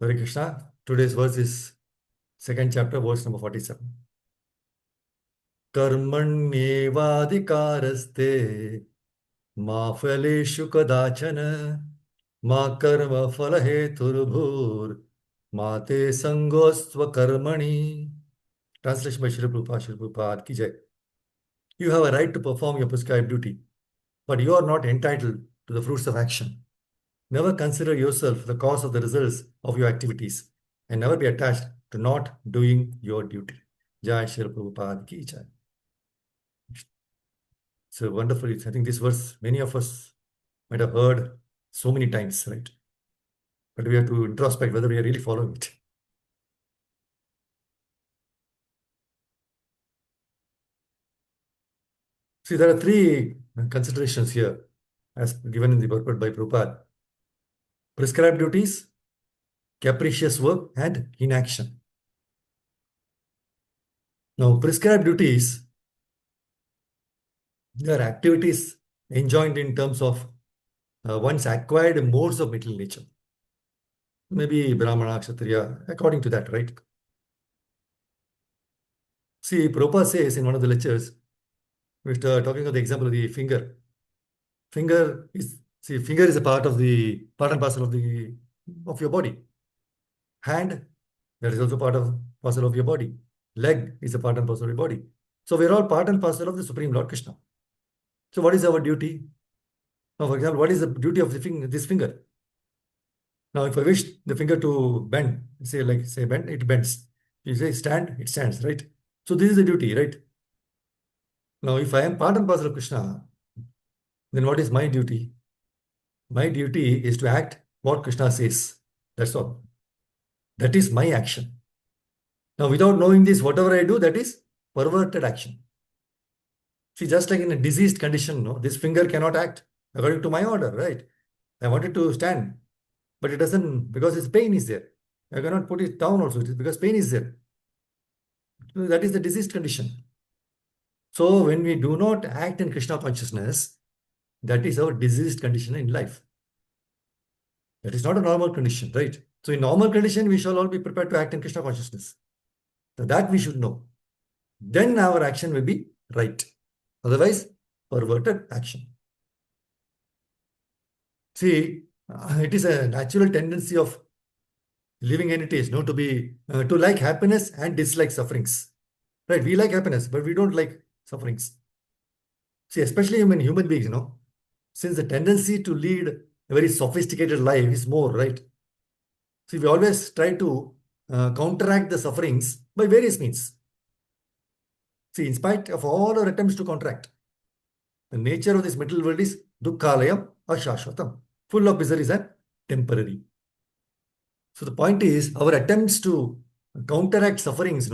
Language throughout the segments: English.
Hare Krishna. Today's verse is second chapter, verse number 47. कर्मण्येवाधिकारस्ते मा फलेषु कदाचन मा कर्मफलहेतुर्भूर् मा ते संगोऽस्त्व कर्मणि. Translation by Srila Prabhupada. Srila Prabhupada ki jai. You have a right to perform your prescribed duty, but you are not entitled to the fruits of action. Never consider yourself the cause of the results of your activities and never be attached to not doing your duty. Jai Shri Prabhupada ki jai. So wonderful. I think this verse, many of us might have heard so many times, right? But we have to introspect whether we are really following it. See, there are three considerations here as given in the purport by Prabhupada. Prescribed duties, capricious work, and inaction. Now, prescribed duties, they are activities enjoined in terms of one's acquired modes of material nature. Maybe Brahmana, Kshatriya, according to that, right? See, Prabhupada says in one of the lectures, we're talking of the example of the finger. Finger is a part of the part and parcel of your body. Hand, that is also part of parcel of your body. Leg is a part and parcel of your body. So we're all part and parcel of the Supreme Lord Krishna. So what is our duty? Now, for example, what is the duty of this finger? Now, if I wish the finger to bend, say bend, it bends. You say stand, it stands, right? So this is the duty, right? Now, if I am part and parcel of Krishna, then what is my duty? My duty is to act what Krishna says. That's all. That is my action. Now, without knowing this, whatever I do, that is perverted action. See, just like in a diseased condition, no, this finger cannot act according to my order, right? I want it to stand, but it doesn't because its pain is there. I cannot put it down also because pain is there. So that is the diseased condition. So when we do not act in Krishna consciousness, that is our diseased condition in life. That is not a normal condition, right? So in normal condition, we shall all be prepared to act in Krishna consciousness. So that we should know. Then our action will be right. Otherwise, perverted action. See, it is a natural tendency of living entities, no, to like happiness and dislike sufferings. Right? We like happiness, but we don't like sufferings. See, especially when human beings, since the tendency to lead a very sophisticated life is more, right? See, we always try to counteract the sufferings by various means. See, in spite of all our attempts to counteract, the nature of this material world is dukkhalayam ashashvatam, full of miseries and temporary. So the point is, our attempts to counteract sufferings,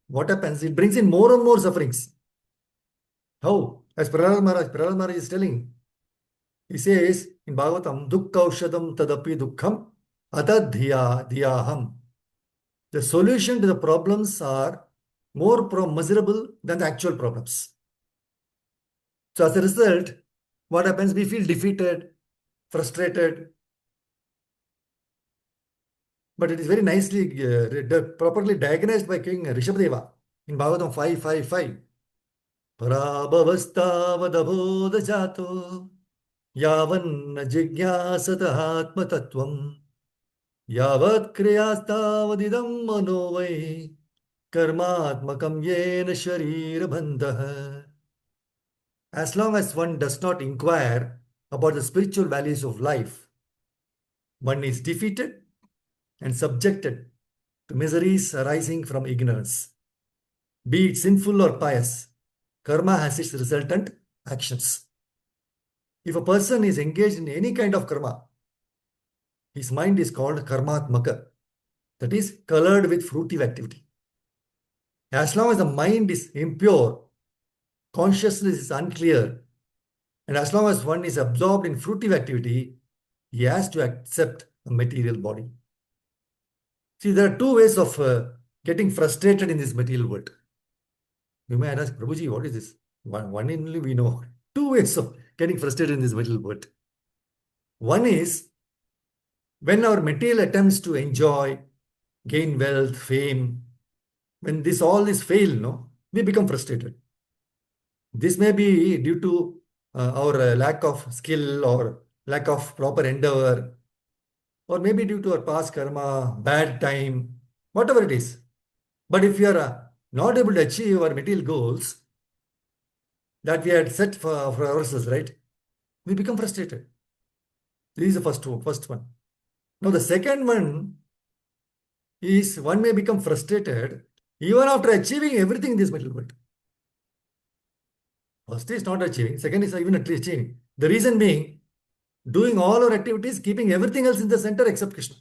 what happens? It brings in more and more sufferings. How? As Prahlad Maharaj is telling, he says in Bhagavatam, dukkaushadam tadapi dukkham atadhyadhyaham. The solution to the problems are more miserable than the actual problems. So as a result, what happens? We feel defeated, frustrated. But it is very nicely, properly diagnosed by King Rishabdeva in Bhagavatam 5.5.5. Parabhavasthavadabodha jato yavan jigyasatah atmatattvam yavat kriyastavadidam manovai karmatmakam yena sharira bandha. As long as one does not inquire about the spiritual values of life, one is defeated and subjected to miseries arising from ignorance. Be it sinful or pious, karma has its resultant actions. If a person is engaged in any kind of karma, his mind is called karmatmaka, that is colored with fruitive activity. As long as the mind is impure, consciousness is unclear, and as long as one is absorbed in fruitive activity, he has to accept a material body. See, there are two ways of getting frustrated in this material world. You may ask, Prabhuji, what is this? One only we know. Two ways of getting frustrated in this material world. One is When our material attempts to enjoy, gain wealth, fame, when this all is fail, no, we become frustrated. This may be due to our lack of skill or lack of proper endeavor, or maybe due to our past karma, bad time, whatever it is. But if we are not able to achieve our material goals that we had set for ourselves, right, we become frustrated. This is the first one. Now, the second one is one may become frustrated even after achieving everything in this material world. First is not achieving, second is even at least achieving. The reason being, doing all our activities, keeping everything else in the center except Krishna.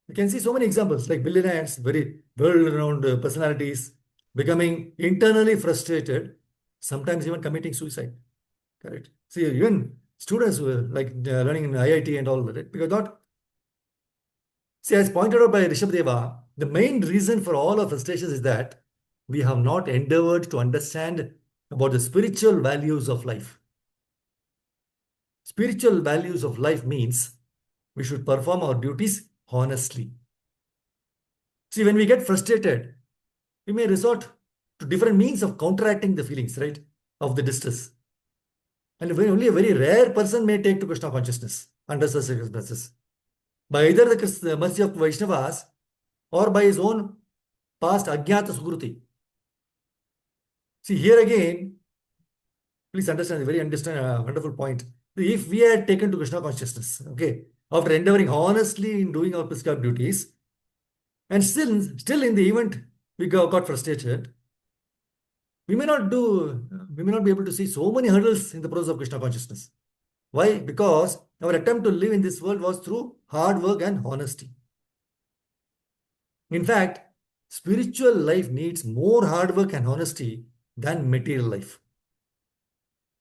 You can see so many examples like billionaires, very world-renowned personalities, becoming internally frustrated, sometimes even committing suicide. Correct. See, even students who are like learning in IIT and all that, right? Because not, see, as pointed out by Rishabhdeva, the main reason for all our frustrations is that we have not endeavored to understand about the spiritual values of life. Spiritual values of life means we should perform our duties honestly. See, when we get frustrated, we may resort to different means of counteracting the feelings, right, of the distress. And only a very rare person may take to Krishna consciousness under such circumstances. By either the mercy of Vaishnavas or by his own past Ajnata Sugruti. See, here again, please understand a very wonderful point. If we had taken to Krishna consciousness, okay, after endeavoring honestly in doing our prescribed duties, and still in the event we got frustrated, we may not be able to see so many hurdles in the process of Krishna consciousness. Why? Because our attempt to live in this world was through hard work and honesty. In fact, spiritual life needs more hard work and honesty than material life.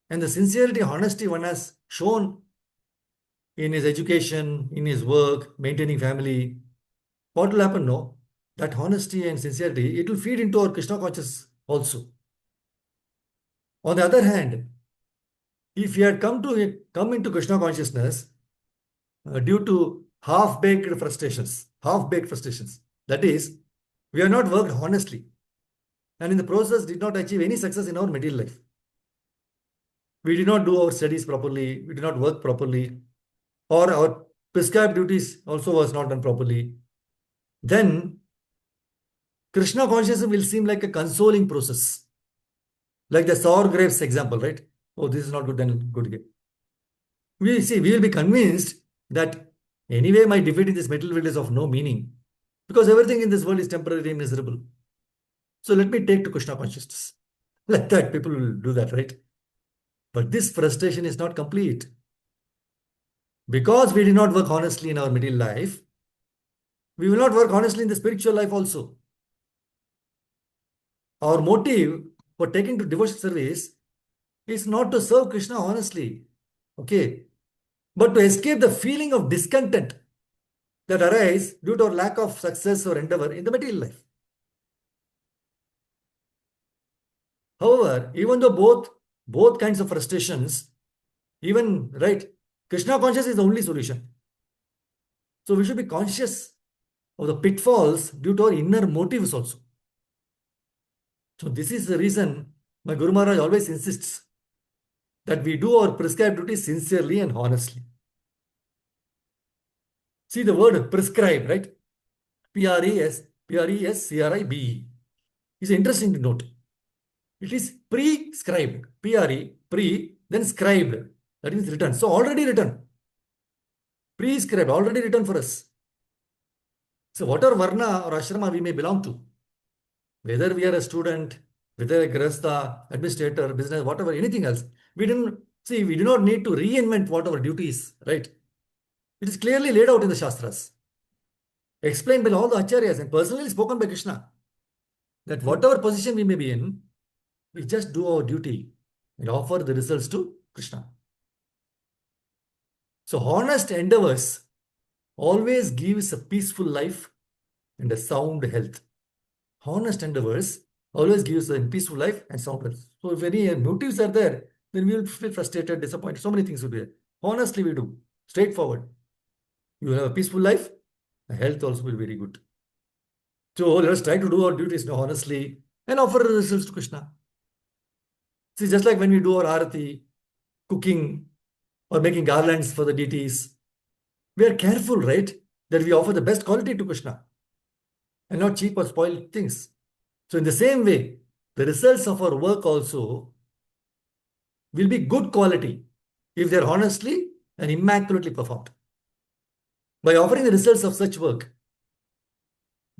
And the sincerity, honesty one has shown in his education, in his work, maintaining family, what will happen? No, that honesty and sincerity, it will feed into our Krishna consciousness also. On the other hand, if you had come into Krishna consciousness due to half-baked frustrations, that is, we have not worked honestly, and in the process did not achieve any success in our material life. We did not do our studies properly, we did not work properly, or our prescribed duties also was not done properly. Then Krishna consciousness will seem like a consoling process, like the sour grapes example, right? Oh, this is not good, then good again. We will be convinced that anyway my defeat in this material world is of no meaning because everything in this world is temporary and miserable. So let me take to Krishna consciousness. Like that, people will do that, right? But this frustration is not complete. Because we did not work honestly in our material life, we will not work honestly in the spiritual life also. Our motive for taking to devotional service is not to serve Krishna honestly, okay, but to escape the feeling of discontent that arise due to our lack of success or endeavor in the material life. However, even though both kinds of frustrations, even right, Krishna consciousness is the only solution. So we should be conscious of the pitfalls due to our inner motives also. So this is the reason my Guru Maharaj always insists that we do our prescribed duties sincerely and honestly. See the word prescribe, right? Prescribe. It's interesting to note. It is prescribed. Pre, then scribed. That means written. So already written. Prescribed, already written for us. So whatever varna or ashrama we may belong to, whether we are a student, whether a grasta, administrator, business, whatever, anything else, we do not need to reinvent what our duty is, right? It is clearly laid out in the Shastras, explained by all the acharyas and personally spoken by Krishna, that whatever position we may be in, we just do our duty and offer the results to Krishna. So honest endeavors always gives a peaceful life and a sound health. Honest endeavors always gives a peaceful life and sound health. So if any motives are there, then we will feel frustrated, disappointed. So many things will be there. Honestly, we do. Straightforward. you will have a peaceful life, the health also will be very good. So let us try to do our duties now honestly and offer the results to Krishna. See, just like when we do our arati, cooking, or making garlands for the deities, we are careful, right, that we offer the best quality to Krishna and not cheap or spoiled things. So, in the same way, the results of our work also will be good quality if they are honestly and immaculately performed. By offering the results of such work,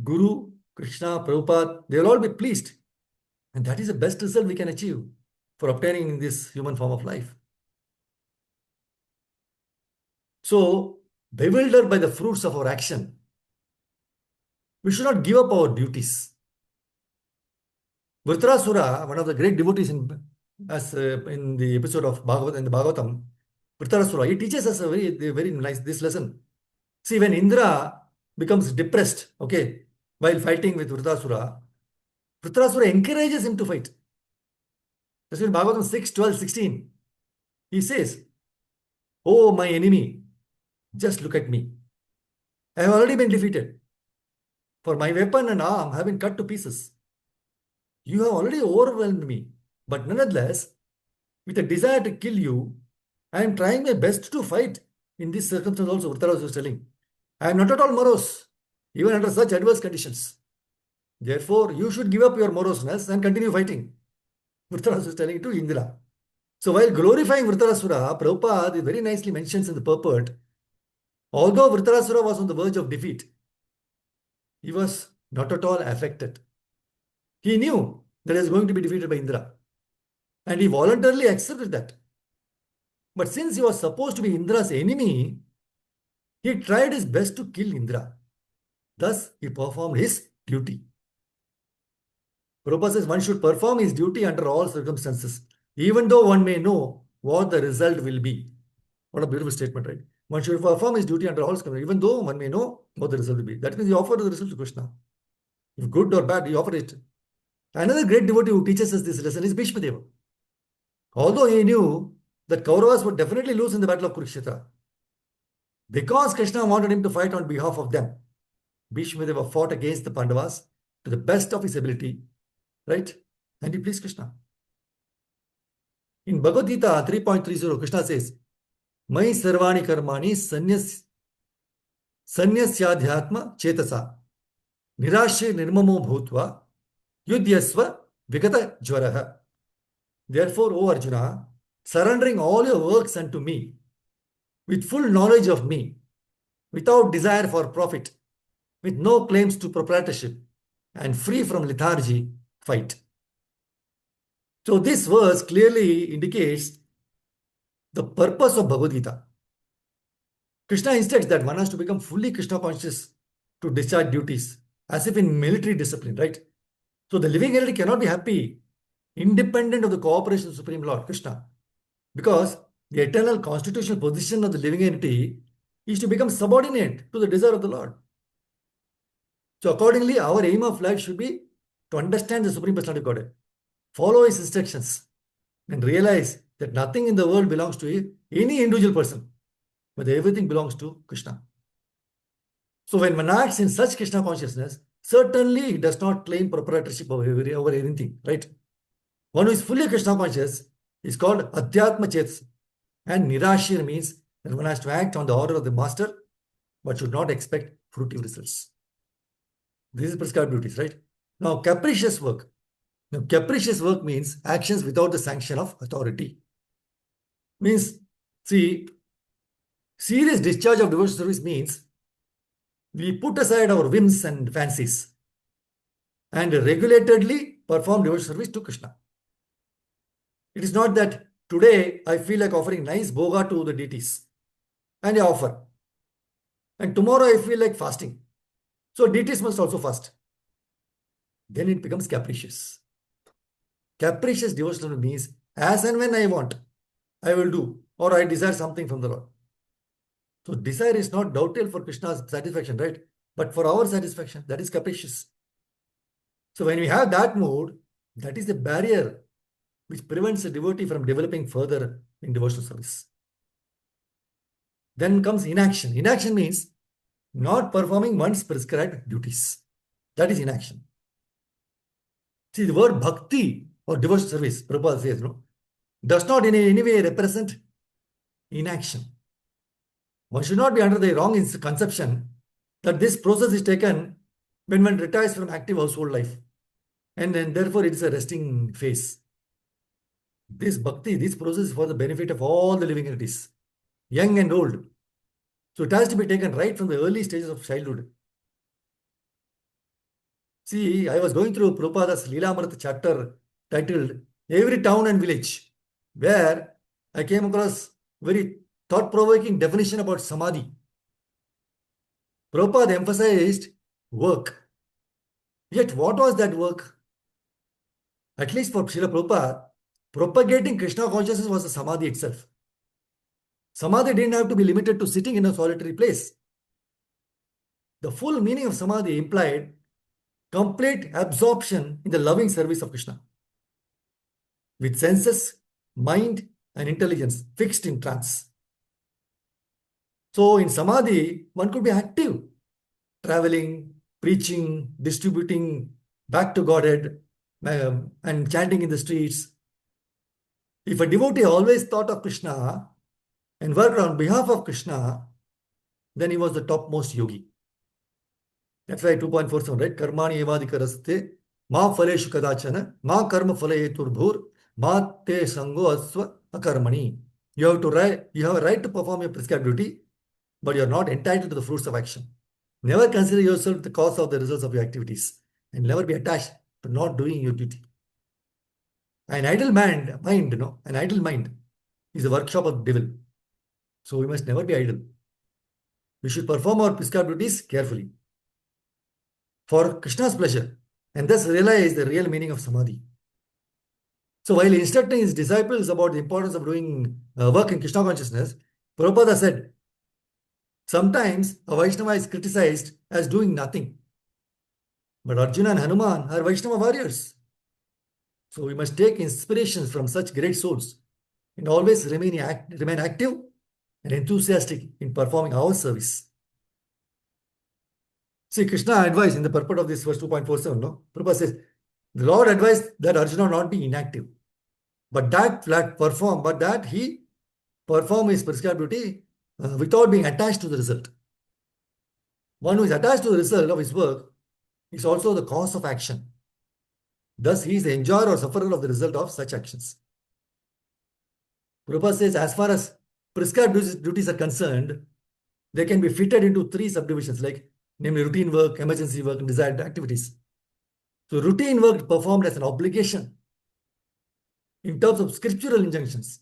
Guru, Krishna, Prabhupada, they will all be pleased. And that is the best result we can achieve for obtaining this human form of life. So, bewildered by the fruits of our action, we should not give up our duties. Vritrasura, one of the great devotees in the episode of in the Bhagavatam, Vritrasura, he teaches us very nice this lesson. See, when Indra becomes depressed, okay, while fighting with Vritrasura, Vritrasura encourages him to fight. That's in Bhagavatam 6, 12, 16. He says, "Oh, my enemy, just look at me. I have already been defeated. For my weapon and arm have been cut to pieces. You have already overwhelmed me. But nonetheless, with a desire to kill you, I am trying my best to fight." In this circumstance also, Vritarasura was telling, "I am not at all morose, even under such adverse conditions. Therefore, you should give up your moroseness and continue fighting." Vritarasura is telling it to Indra. So while glorifying Vritarasura, Prabhupada very nicely mentions in the purport, although Vritarasura was on the verge of defeat, he was not at all affected. He knew that he was going to be defeated by Indra. And he voluntarily accepted that. But since he was supposed to be Indra's enemy, he tried his best to kill Indra. Thus, he performed his duty. Prabhupada says one should perform his duty under all circumstances, even though one may know what the result will be. What a beautiful statement, right? One should perform his duty under all circumstances, even though one may know what the result will be. That means he offered the result to Krishna. If good or bad, he offered it. Another great devotee who teaches us this lesson is Bhishma Deva. Although he knew that Kauravas would definitely lose in the battle of Kurukshetra, because Krishna wanted him to fight on behalf of them, Bhishma Deva fought against the Pandavas to the best of his ability, right? And he pleased Krishna. In Bhagavad Gita 3.30, Krishna says, "Mai sarvani karmani sanyasyadhyatma chetasa nirashya nirmamo bhutva yudhyasva vigata jvaraha." Therefore, O Arjuna, surrendering all your works unto me, with full knowledge of me, without desire for profit, with no claims to proprietorship, and free from lethargy, fight. So this verse clearly indicates the purpose of Bhagavad Gita. Krishna instructs that one has to become fully Krishna conscious to discharge duties, as if in military discipline, right? So the living entity cannot be happy independent of the cooperation of Supreme Lord Krishna, because the eternal constitutional position of the living entity is to become subordinate to the desire of the Lord. So accordingly, our aim of life should be to understand the Supreme Personality of Godhead, follow his instructions, and realize that nothing in the world belongs to any individual person, but everything belongs to Krishna. So when one acts in such Krishna consciousness, certainly he does not claim proprietorship over anything, right? One who is fully Krishna conscious is called Adhyatma Chetas. And Nirashir means that one has to act on the order of the master, but should not expect fruitive results. This is prescribed duties, right? Now, capricious work. Now, capricious work means actions without the sanction of authority. Means, see, serious discharge of devotional service means we put aside our whims and fancies and regulatedly perform devotional service to Krishna. It is not that today I feel like offering nice bhoga to the deities and I offer. And tomorrow I feel like fasting. So deities must also fast. Then it becomes capricious. Capricious devotional means as and when I want, I will do, or I desire something from the Lord. So desire is not doubtful for Krishna's satisfaction, right? But for our satisfaction, that is capricious. So when we have that mood, that is the barrier which prevents a devotee from developing further in devotional service. Then comes inaction. Inaction means not performing one's prescribed duties. That is inaction. See, the word bhakti or devotion service, Prabhupada says, no, does not in any way represent inaction. One should not be under the wrong conception that this process is taken when one retires from active household life. And then therefore it is a resting phase. This bhakti, this process is for the benefit of all the living entities, young and old. So it has to be taken right from the early stages of childhood. See, I was going through Prabhupada's Leela chapter titled Every Town and Village, where I came across very thought-provoking definition about samadhi. Prabhupada emphasized work. Yet what was that work? At least for Srila Prabhupada, propagating Krishna consciousness was a samadhi itself. Samadhi didn't have to be limited to sitting in a solitary place. The full meaning of samadhi implied complete absorption in the loving service of Krishna, with senses, mind, and intelligence fixed in trance. So in samadhi, one could be active, traveling, preaching, distributing back to Godhead, and chanting in the streets. If a devotee always thought of Krishna and worked on behalf of Krishna, then he was the topmost yogi. That's why 2.47, right? Karmani evadikaraste, ma phaleshu kadachana, ma karma phalayeturbhur, ma te sango asva akarmani. You have a right to perform your prescribed duty, but you are not entitled to the fruits of action. Never consider yourself the cause of the results of your activities, and never be attached to not doing your duty. An idle mind is a workshop of devil. So we must never be idle. We should perform our prescribed duties carefully for Krishna's pleasure, and thus realize the real meaning of samadhi. So while instructing his disciples about the importance of doing work in Krishna consciousness, Prabhupada said, sometimes a Vaishnava is criticized as doing nothing. But Arjuna and Hanuman are Vaishnava warriors. So we must take inspirations from such great souls and always remain active and enthusiastic in performing our service. See, Krishna advised in the purport of this verse 2.47, no? Prabhupada says, the Lord advised that Arjuna not be inactive, but that he perform his prescribed duty without being attached to the result. One who is attached to the result of his work is also the cause of action. Thus, he is the enjoyer or sufferer of the result of such actions. Prabhupada says, as far as prescribed duties are concerned, they can be fitted into three subdivisions, like namely routine work, emergency work, and desired activities. So routine work performed as an obligation in terms of scriptural injunctions,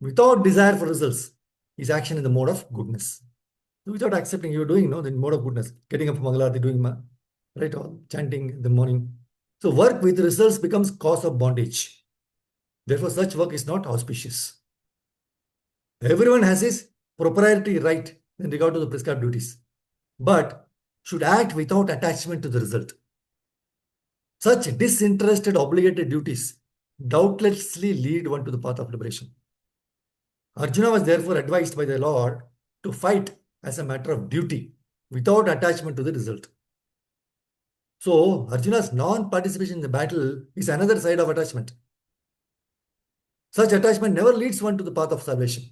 without desire for results, is action in the mode of goodness. So without accepting you're doing, the mode of goodness, getting up for Mangalarti, doing right, or chanting in the morning. So work with results becomes cause of bondage. Therefore, such work is not auspicious. Everyone has his proprietary right in regard to the prescribed duties, but should act without attachment to the result. Such disinterested obligated duties doubtlessly lead one to the path of liberation. Arjuna was therefore advised by the Lord to fight as a matter of duty without attachment to the result. So Arjuna's non-participation in the battle is another side of attachment. Such attachment never leads one to the path of salvation.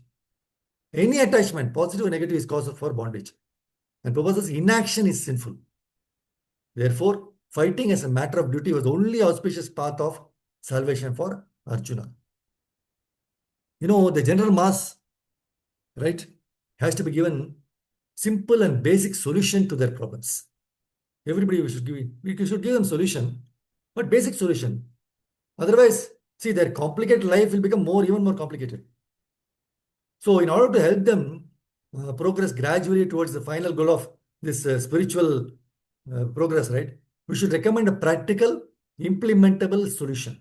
Any attachment, positive or negative, is cause for bondage. And Prabhupada says inaction is sinful. Therefore, fighting as a matter of duty was the only auspicious path of salvation for Arjuna. The general mass, right, has to be given simple and basic solution to their problems. Everybody we should give them solution, but basic solution. Otherwise, see, their complicated life will become even more complicated. So in order to help them progress gradually towards the final goal of this spiritual progress, right, we should recommend a practical, implementable solution.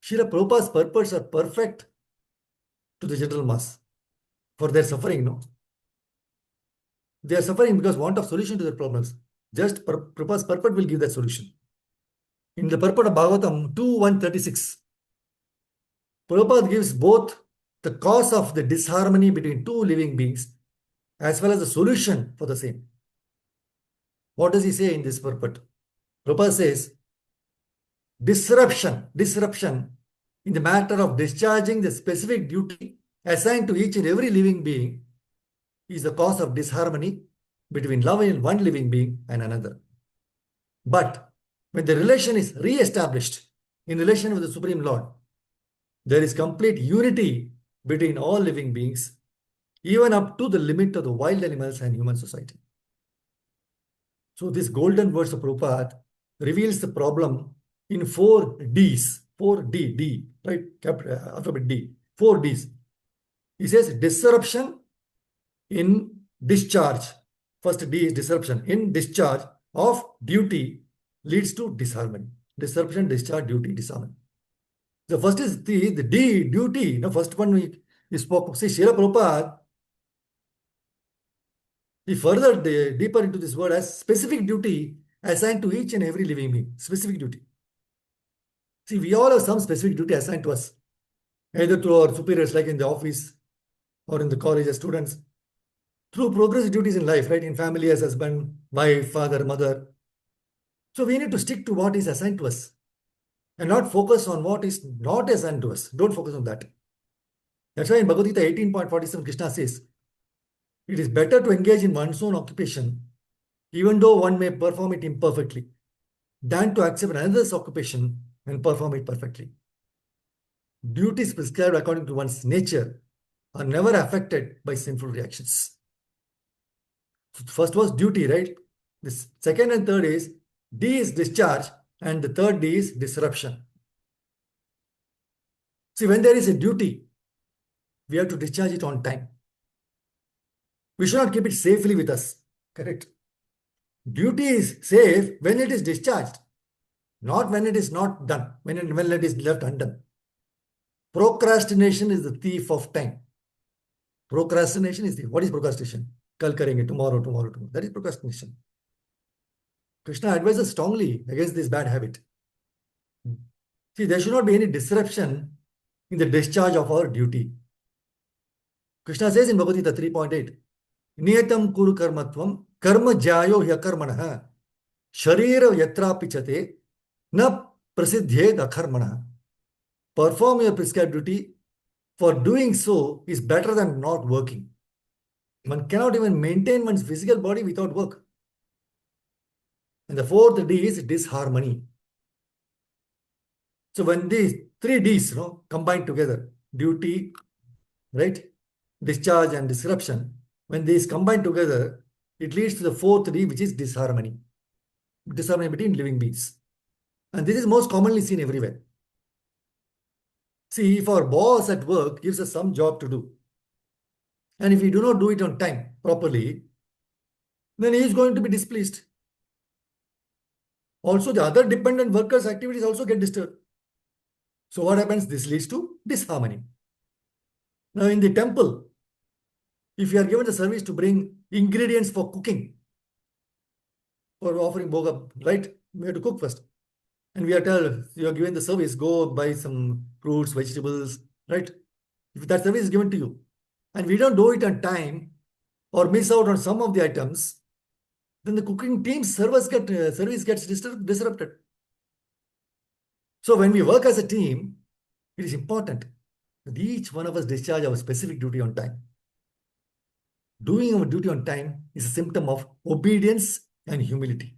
Srila Prabhupada's purports are perfect to the general mass for their suffering, They are suffering because want of solution to their problems. Just Prabhupada's purport will give that solution. In the purport of Bhagavatam 2.136, Prabhupada gives both the cause of the disharmony between two living beings, as well as the solution for the same. What does he say in this purport? Prabhupada says, disruption in the matter of discharging the specific duty assigned to each and every living being is the cause of disharmony between one living being and another. But when the relation is re-established in relation with the Supreme Lord, there is complete unity between all living beings, even up to the limit of the wild animals and human society. So this golden verse of Prabhupada reveals the problem in 4 Ds, 4D, right? Alphabet D, 4 Ds. He says disruption in discharge. First D is disruption. In discharge of duty leads to disharmony. Disruption, discharge, duty, disharmony. The first is the D, duty. First one we spoke. See, Srila Prabhupada, he further deeper into this word as specific duty assigned to each and every living being. Specific duty. See, we all have some specific duty assigned to us, either to our superiors, like in the office or in the college as students, through progressive duties in life, right? In family as husband, wife, father, mother. So we need to stick to what is assigned to us and not focus on what is not assigned to us. Don't focus on that. That's why in Bhagavad Gita 18.47, Krishna says, it is better to engage in one's own occupation, even though one may perform it imperfectly, than to accept another's occupation and perform it perfectly. Duties prescribed according to one's nature are never affected by sinful reactions. First was duty, right? The second and third is D is discharge, and the third D is disruption. See, when there is a duty, we have to discharge it on time. We should not keep it safely with us. Correct? Duty is safe when it is discharged, not when it is not done, when it is left undone. Procrastination is the thief of time. Procrastination is what is procrastination? Kal karenge, tomorrow. That is procrastination. Krishna advises strongly against this bad habit. See, there should not be any disruption in the discharge of our duty. Krishna says in Bhagavad Gita 3.8, Niyatam kuru karmatvam karma jayo hyakarmanaha sharira yatra pichate na prasiddhyed akarmanaha. Perform your prescribed duty. For doing so is better than not working. One cannot even maintain one's physical body without work. And the fourth D is disharmony. So when these 3 Ds combine together, duty, right, discharge and disruption, when these combine together, it leads to the fourth D, which is disharmony. Disharmony between living beings. And this is most commonly seen everywhere. See, if our boss at work gives us some job to do, and if we do not do it on time properly, then he is going to be displeased. Also, the other dependent workers' activities also get disturbed. So what happens? This leads to disharmony. Now, in the temple, if you are given the service to bring ingredients for cooking, for offering bhoga, right? We have to cook first. And we are told, you are given the service, go buy some fruits, vegetables, right? If that service is given to you, and we don't do it on time, or miss out on some of the items, then the cooking team's service gets disrupted. So when we work as a team, it is important that each one of us discharge our specific duty on time. Doing our duty on time is a symptom of obedience and humility.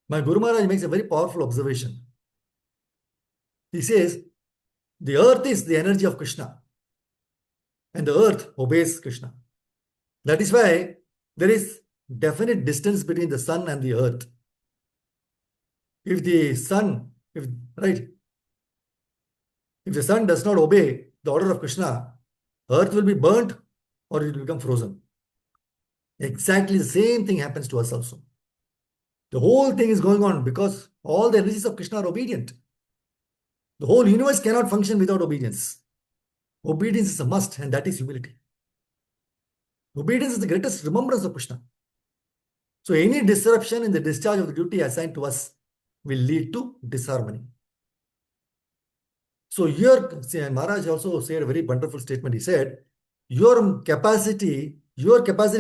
My Guru Maharaj makes a very powerful observation. He says, the earth is the energy of Krishna, and the earth obeys Krishna. That is why there is definite distance between the sun and the earth. If the sun does not obey the order of Krishna, earth will be burnt or it will become frozen. Exactly the same thing happens to us also. The whole thing is going on because all the energies of Krishna are obedient. The whole universe cannot function without obedience. Obedience is a must, and that is humility. Obedience is the greatest remembrance of Krishna. So any disruption in the discharge of the duty assigned to us will lead to disharmony. So here, see, and Maharaj also said a very wonderful statement. He said, your capacity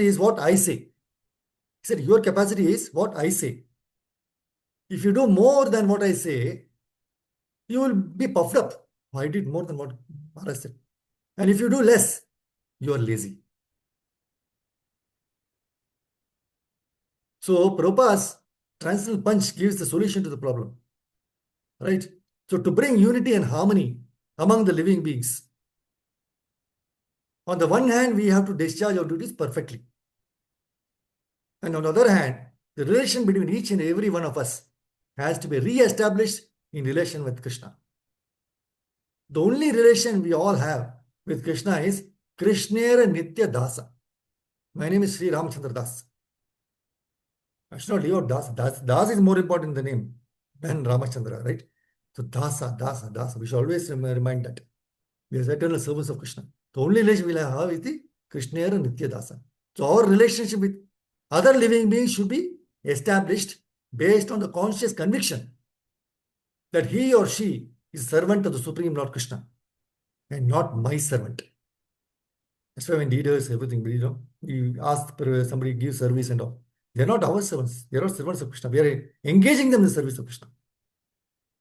is what I say. He said, your capacity is what I say. If you do more than what I say, you will be puffed up. I did more than what Maharaj said. And if you do less, you are lazy. So Prabhupada's transcendental punch gives the solution to the problem. Right? So to bring unity and harmony among the living beings, on the one hand, we have to discharge our duties perfectly. And on the other hand, the relation between each and every one of us has to be re-established in relation with Krishna. The only relation we all have with Krishna is Krishnera Nitya Dasa. My name is Sri Ramchandra Das. I should not leave out Das. Das is more important than the name than Ramachandra, right? So Dasa, Dasa, Dasa. We should always remind that. We are eternal servants of Krishna. The only relation we have is the Krishnera Nitya Dasa. So our relationship with other living beings should be established based on the conscious conviction that he or she is servant of the Supreme Lord Krishna and not my servant. That's why when leaders, everything, we ask somebody give service and all. They're not our servants. They're not servants of Krishna. We are engaging them in the service of Krishna.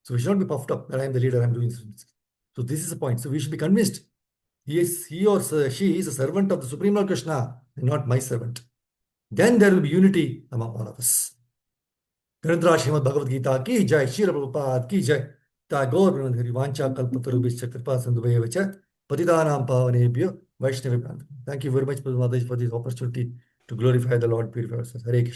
So we should not be puffed up that I am the leader, I am doing this. So this is the point. So we should be convinced he or she is a servant of the Supreme Lord Krishna and not my servant. Then there will be unity among all of us. ग्रंथराज Shrimad Bhagavad Gita की जय, श्री प्रभुपाद की जय। तागोर ब्रह्महरि वांछा कल्पतरुभ्यश्च कृपा सिंधुभ्येव च पतितानां पावनेभ्यो वैष्णवेभ्यो। Thank you very much, Mother, for this opportunity to glorify the Lord, purify ourselves. Hare Krishna.